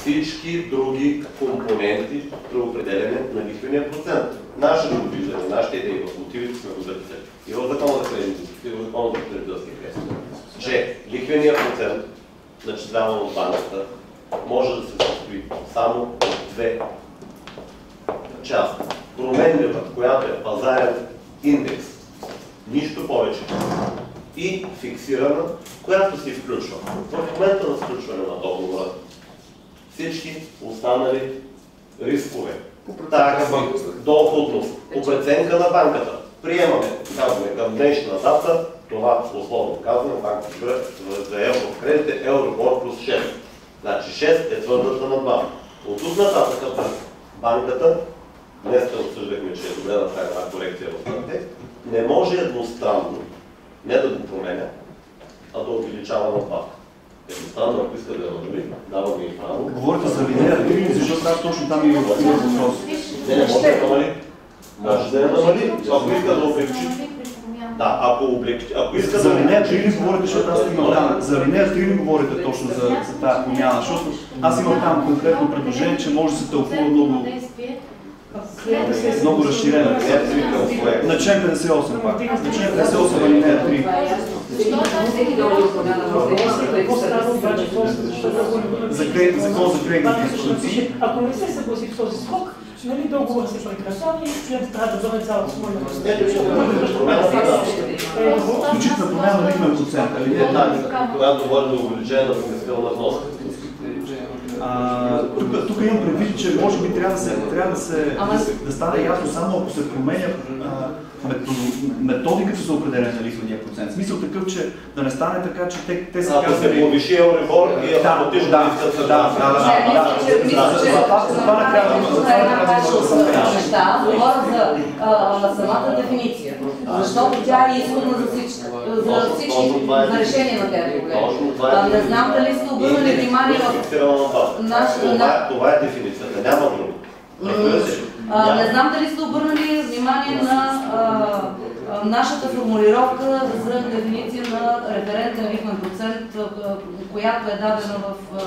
всички други компоненти при определене на лихвения процент. Нашето виждане, нашите идеи в мотивите сме го записали и в Закона за кредитните институции, и в Закона за потребителския кредит, че лихвения процент, начисляван от банката, може да се състои само от две части. Променлива, която е пазарен индекс, нищо повече, и фиксирана, която се включва. В момента на сключване на договора всички останали рискове, такси, доходност, по преценка на банката. Приемаме, казваме, към днешна дата, това условно казваме, банката за еврокредит е Euribor плюс 6. Значи 6 е твърдата надбавка. От тук нататък банката, днес обсъждахме, че е добре да прави една корекция в този текст, не може едностранно, не да го променя, а да увеличава надбавка. Едностранно, ако иска да я намали, дава ми и право. Говорите за линея 3, защото трябва точно там и въпрос. Не може да намали. Може да я намали, ако иска да облегчи. Да, ако иска за линея 3 ли говорите, защото аз имам там. За линея 3 ли говорите точно за тази промяна, защото аз имам там конкретно предложение, че може да се тълкува много разширено. На член 58 пак. На член 58 алинея 3. Закон за кредитните институции. Ако не се съгласи в този срок, нали договор се прекратява и клиент трябва да бъде цялата своя. Включително промяна на лихвен процент. Когато говорим за увеличение на фискална вноска. Тук имам предвид, че може би трябва да стане ясно само ако се променя методиката за определение на лихвения процент. В смисъл такъв, че да не стане така, че те са казали... Ако се повиши Euribor и автоматично искат съгласие. Това не трябва да неща, говоря за самата дефиниция. Защото тя е изходна за всички, за решение на тези проблеми. Не знам дали сте обърнали внимание в нашата... Това е дефиницията, няма друго. Не знам дали сте обърнали внимание на нашата формулировка за дефиниция на референтен лихвен процент, която е дадена в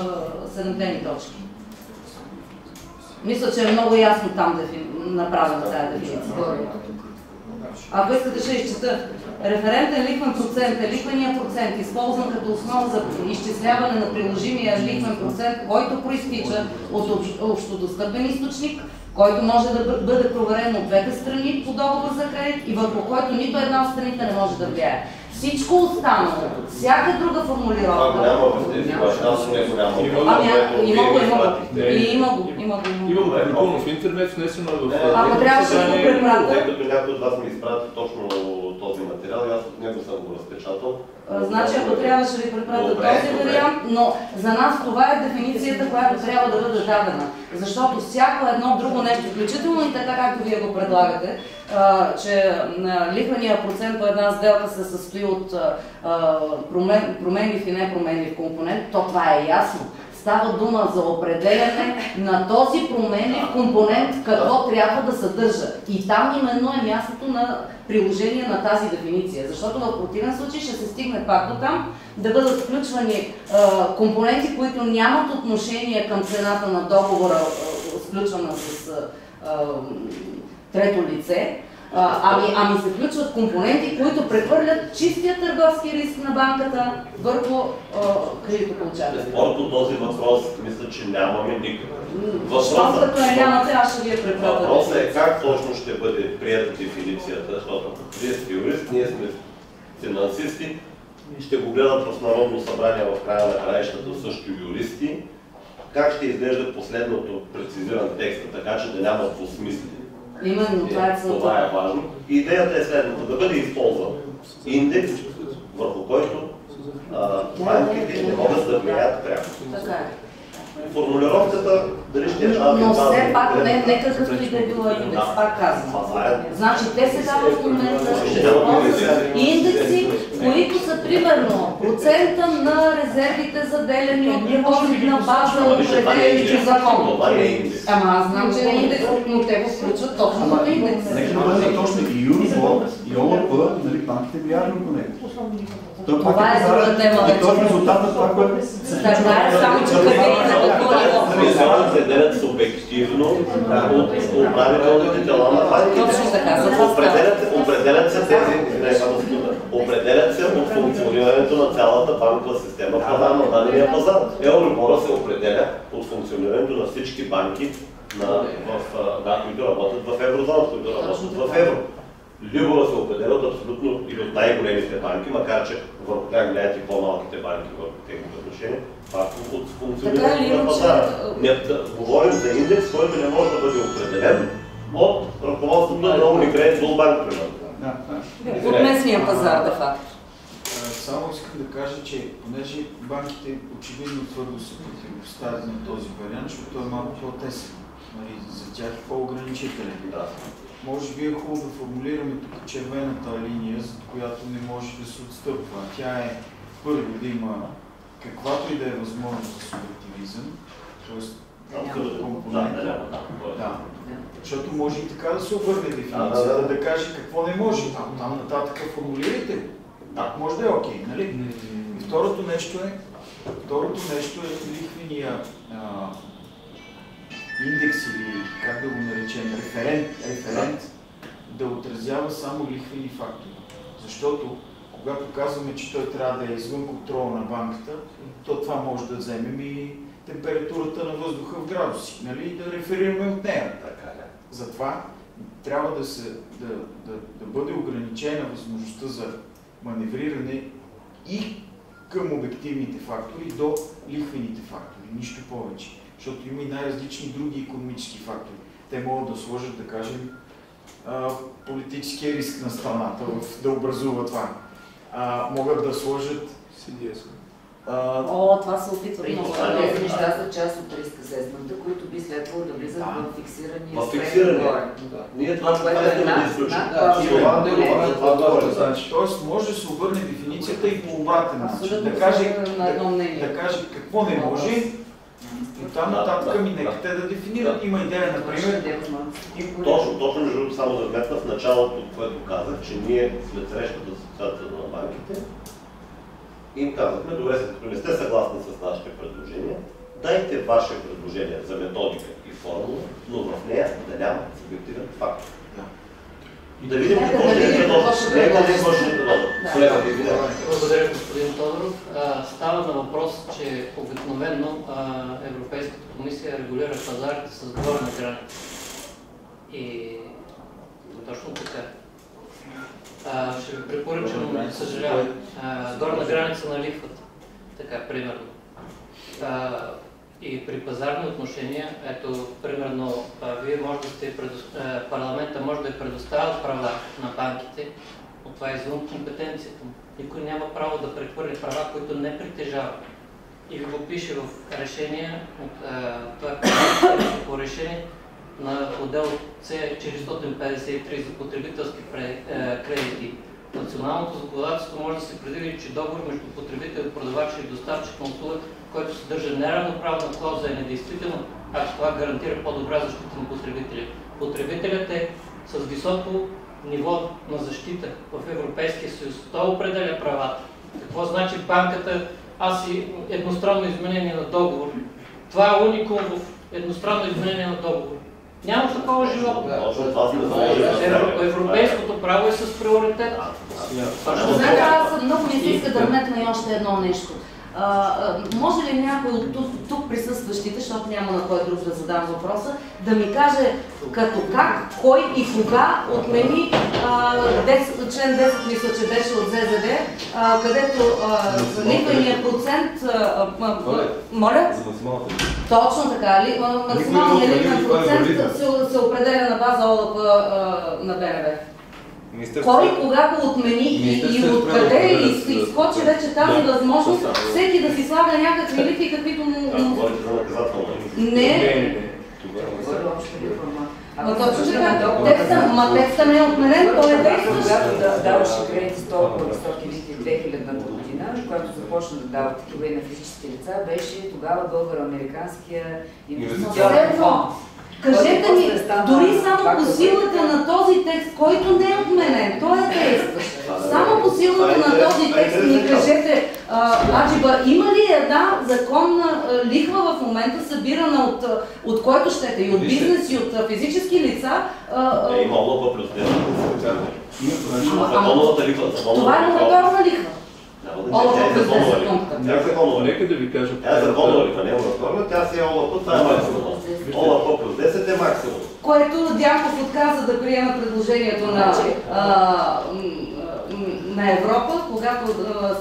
7-дневни точки. Мисля, че е много ясно там направена тази дефиниция. Ако искате, ще изчета. Референтен лихвен процент е лихвения процент, използван като основа за изчисляване на приложимия лихвен процент, който проистича от общодостъпен източник, който може да бъде проверен от двете страни по договор за кредит и върху който нито една от страните не може да влияе. Всичко останало, всяка друга формулировка... Няма в тези ваши, аз не го няма. Има го публикувано в интернет, внесено в... Ако трябваше да го препратя... Тъй като някой от вас ми изпрати точно този материал и аз от него съм го разпечатал. Значи, ако трябваше да ви препратя този вариант, но за нас това е дефиницията, която трябва да бъде дадена. Защото всяко едно друго нещо, включително и така, както вие го предлагате, че лихвения процент по една сделка се състои от променлив и непроменлив компонент, то това е ясно. Става дума за определяне на този променлив компонент, какво трябва да съдържа. И там именно е мястото на приложение на тази дефиниция. Защото в противен случай ще се стигне пак до там да бъдат включвани компоненти, които нямат отношение към цената на договора, сключвана с трето лице, ами се включват компоненти, които прехвърлят чистия търговски риск на банката върху кредитополучателя. Безспорно този въпрос мисля, че нямаме никакъв. Въпросът е нямате, аз ще ви я препратя. Въпросът е как точно ще бъде приета дефиницията, защото вие сте юрист, ние сме финансисти, ще го гледат в Народно събрание в края на краищата също юристи, как ще изглежда последното прецизиран текст, така че да няма двусмисли. Именно, това е целта. Това е важно. Идеята е следната, да бъде използван индекс, върху който банките не могат да влияят пряко. Така е. Формулировката, дали ще е тази... Но все пак не какъвто и да е било индекс, пак казвам. Значи те се дават в момента индекси, които са примерно процента на резервите заделени от депозитна база, определени по закон. Ама аз знам, че не е индекс, но те го включват точно в индекс. Нека да бъде точно и Euribor, и ОЛП, нали банките влияят върху него. Това е друга тема. И то е резултат на това, което се случва. Така е, само че къде и на какво ниво. Се определят субективно от управителните тела на банките. Точно така, за това става. Определят се от функционирането на цялата банкова система на дадения пазар. Евробора се определя от функционирането на всички банки, които работят в еврозоната, които работят в евро. Либора се определя от абсолютно или от най-големите банки, макар че върху тях гледат и по-малките банки в техните отношения, пак от функционирането на пазара. Говорим за индекс, който не може да бъде определен от ръководството на Unicredit Bull Bank, примерно. От местния пазар, де факто. Само искам да кажа, че понеже банките очевидно твърдо се противопоставят на този вариант, защото той е малко по-тесен. За тях е по-ограничителен. Може би е хубаво да формулираме тук червената линия, за която не може да се отстъпва. Тя е първо да има каквато и да е възможност за субективизъм, т.е. компонент. Да. Защото може и така да се обърне дефиницията, да каже какво не може. Там нататък формулирайте. Так може да е окей, нали? И второто нещо е лихвения индекс или как да го наречем, референт да отразява само лихвени фактори. Защото когато казваме, че той трябва да е извън контрола на банката, то това може да вземем и температурата на въздуха в градуси, нали? И да реферираме от нея. Затова трябва да бъде ограничена възможността за маневриране и към обективните фактори до лихвените фактори, нищо повече. Защото има и най-различни други икономически фактори. Те могат да сложат, да кажем, политическия риск на страната, да образува това. Могат да сложат CDS. Това се опитва много. Тези неща са част от риск асесмента, които би следвало да влизат в фиксирания фиксиране. Ние това ще да изключим. Тоест може да се обърне дефиницията и по обратен начин. Да каже какво не може, и там нататък нека те да дефинират. Има идея, например. Точно между другото, само да вметна в началото, което казах, че ние след срещата с асоциацията на банките им казахме, добре, след като не сте съгласни с нашите предложения, дайте ваше предложение за методика и формула, но в нея да няма субективен фактор. Да видим какво ще е Благодаря, господин Тодоров. Става на въпрос, че обикновено Европейската комисия регулира пазарите с горна граница. И точно така. Ще ви препоръчам, съжалявам, горна граница на лихвата. Така, примерно. И при пазарни отношения, ето, примерно, вие може да сте, парламента може да е предоставил права на банките, но това е извън компетенцията му. Никой няма право да прехвърли права, които не притежава. И ви го пише в решение, това е по решение на отдел C453 за потребителски кредити. Националното законодателство може да се предвиди, че договор между потребител и продавач или доставчик на услуга, който съдържа неравноправна клауза, е недействително, ако това гарантира по-добра защита на потребителя. Потребителят е с високо ниво на защита в Европейския съюз. Той определя правата. Какво значи банката? Аз и едностранно изменение на договор. Това е уникум в едностранно изменение на договор. Няма такова животно. Европейското право е с приоритет. Знаете, аз много ми се иска да вметна и още едно нещо. Може ли някой от тук присъстващите, защото няма на кой друг да задам въпроса, да ми каже като как, кой и кога отмени член 10, мисля, че беше от ЗЗД, където лихвеният процент... Моля? Точно така. Максималният лихвен процент се определя на база ОЛП на БНБ. Кой кога го отмени и откъде изскочи вече тази възможност всеки да си слага някакви лихви, каквито му... Не. Точно така. Текста не е отменен, той е действащ. Когато даваше кредити с толкова високи лихви 2000-та година, когато започна да дава такива и на физически лица, беше тогава българо-американския инвестиционен фонд. Кажете ми, дори само по силата на този текст, който не е отменен, той е действащ. Само по силата на този текст ми кажете, Аджиба, има ли една законна лихва в момента събирана от който щете? И от бизнес, и от физически лица? Има ОЛАП плюс 10. Това е мораторна лихва. ОЛАП плюс 10 пункта. Нека да ви кажа. Тя е законова лихва, не е мораторна, тя си е ОЛАП, това е максимум. ОЛАП плюс 10 е максимум. Което Дянков отказа да приема предложението на Европа, когато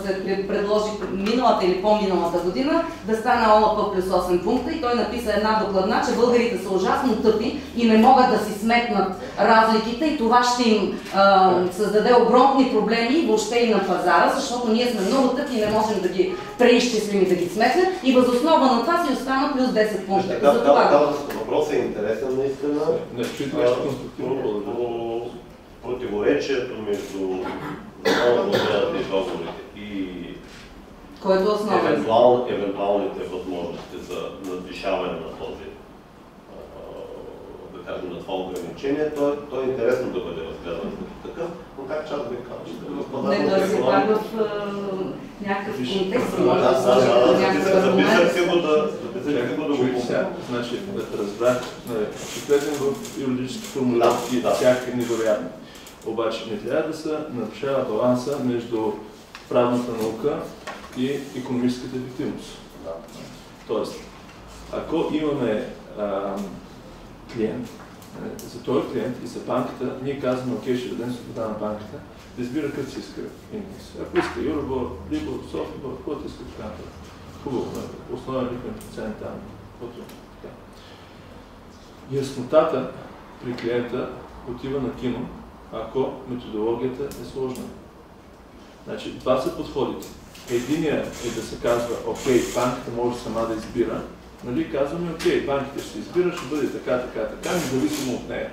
се предложи миналата или по-миналата година да стане ОЛАП плюс 8 пункта и той написа една докладна, че българите са ужасно тъпи и не могат да си сметнат разликите и това ще им създаде огромни проблеми въобще и на пазара, защото ние сме много тъпи и не можем да ги преизчислим и да ги сметнем и въз основа на това си остана плюс 10 пункта. Въпросът е интересен наистина. Противоречието между законодателството и договорите и евентуалните възможности за надвишаване на този, да кажем, на това ограничение, то е интересно да бъде разгледан като такъв, но как част би казал? Не да се пак в някакъв контекст. Записах си го да го помня. Значи, да разбрах, ще влезем в юридически формулировки, всяка невероятно. Обаче не трябва да се нарушава баланса между правната наука и икономическата ефективност. Тоест, ако имаме клиент, за този клиент и за банката, ние казваме, окей, ще дадем свобода на банката да избира какъв си иска индекс. Ако иска Euribor, Libor, Sofibor, каквото иска така. Хубаво, основен лихвен процент там. Яснотата при клиента отива на кино, ако методологията е сложна. Значи, това са подходите. Единият е да се казва, окей, банката може сама да избира. Нали, казваме, окей, банките ще се избира, ще бъде така, независимо от нея.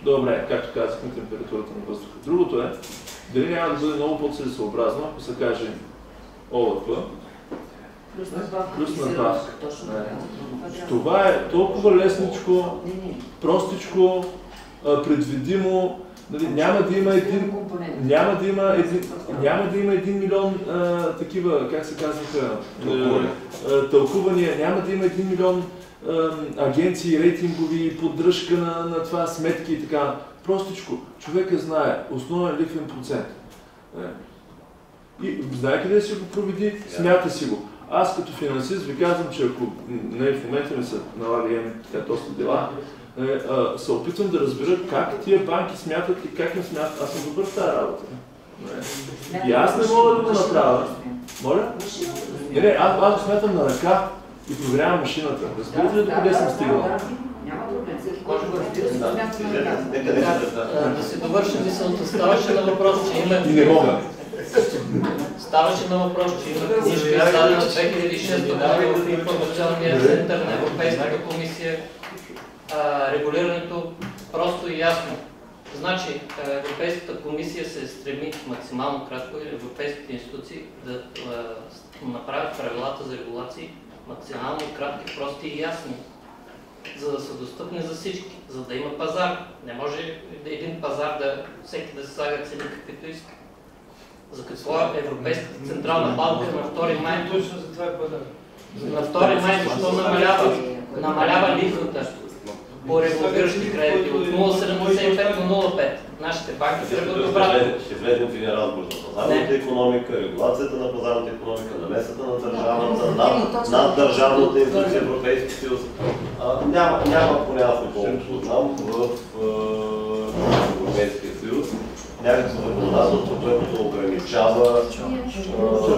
Добре, както казахме, температурата на въздуха. Другото е, дали няма да бъде много по-целесообразно, ако се каже ОЛАП, плюс надбавка. Това е толкова лесничко, простичко, предвидимо, няма да има 1 милион такива, как се казваха, тълкувания, няма да има 1 милион агенции, рейтингови, поддръжка на това, сметки и така. Простичко. Човека знае основен лихвен процент. И знае къде си го проведи, смята си го. Аз като финансист ви казвам, че ако в момента ми се налага, имам така доста дела, се опитвам да разбера как тия банки смятат и как не смятат. Аз съм добър в тази работа. И аз не мога да го направя. Моля? Аз го смятам на ръка и проверявам машината. Разбирате ли докъде съм стигнал? Няма проблем, всеки може да разбира Да се довърши мисълта. Ставаше на въпрос, че има... И не мога. Ставаше на въпрос, че има книжка издадена в 2006 година в информационния център на Европейската комисия. Регулирането просто и ясно. Значи, Европейската комисия се стреми максимално кратко и европейските институции да направят правилата за регулации максимално кратки, прости и ясни, за да са достъпни за всички, за да има пазар. Не може един пазар всеки да се слага цени каквито иска. За какво Европейската централна банка на 2 май? На 2 май защо намалява лихвата по револвиращи кредити от 0,75 на 0,5. Нашите банки тръгват обратно. Ще влезем в един разговор за пазарната икономика, регулацията на пазарната икономика, намесата на държавната, над държавната институция Европейски съюз. Няма поне аз колкото знам в Европейския съюз някакво законодателство, което ограничава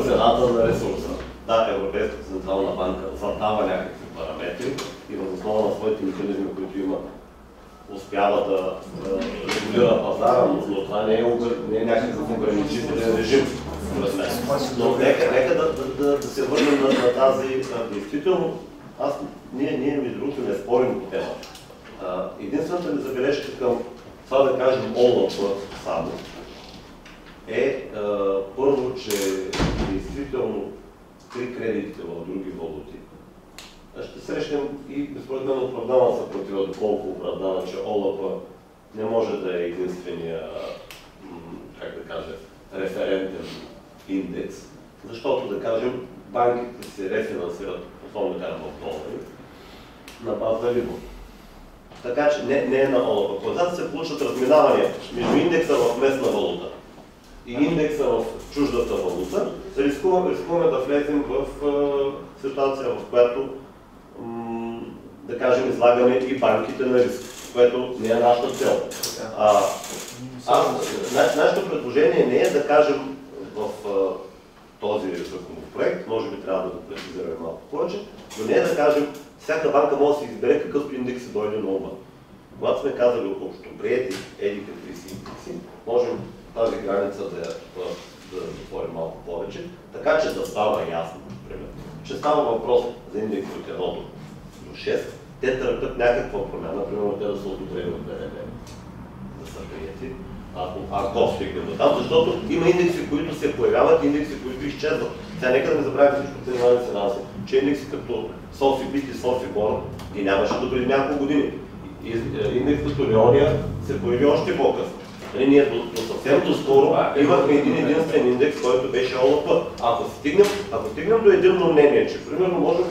цената на ресурса. Да, Европейската централна банка задава някакви параметри и въз основа на своите механизми, които има, успява да регулира пазара, но това не е някакъв ограничителен режим. Но нека да се върнем на тази действително. Ние между другото не спорим по темата. Единствената ми забележка към това да кажем ОЛАП само е първо, че действително при кредитите в други валути ще срещнем и според мен оправдана съпротива, доколко оправдана, че ОЛАП не може да е единствения, как да кажа, референтен индекс, защото, да кажем, банките се рефинансират, основно да кажем в долари, на база либор. Така че не е на ОЛАП. Когато се получат разминавания между индекса в местна валута и индекса в чуждата валута, рискуваме да влезем в ситуация, в която, да кажем, излагаме и банките на риск, което не е нашата цел. Нашето предложение не е да кажем в този законопроект, може би трябва да го прецизираме малко повече, но не е да кажем, всяка банка може да си избере какъвто индекс се дойде на ума. Когато сме казали общо приети еди какви си индекси, можем тази граница да затворим малко повече, така че да става ясно, например, че става въпрос за индекси от 1 до 6, те търпят някаква промяна, например, те да са одобрени от БНБ, да са приети, ако стигнем до там, защото има индекси, които се появяват, индекси, които изчезват. Сега нека да не забравим всичко ценовани финанси, че индекси като Софибит и Софибор ги нямаше до преди няколко години. Индекс като Леония се появи още по-късно. Ние до съвсем доскоро имахме единствен индекс, който беше ОЛАП. Ако стигнем до единно мнение, че примерно можем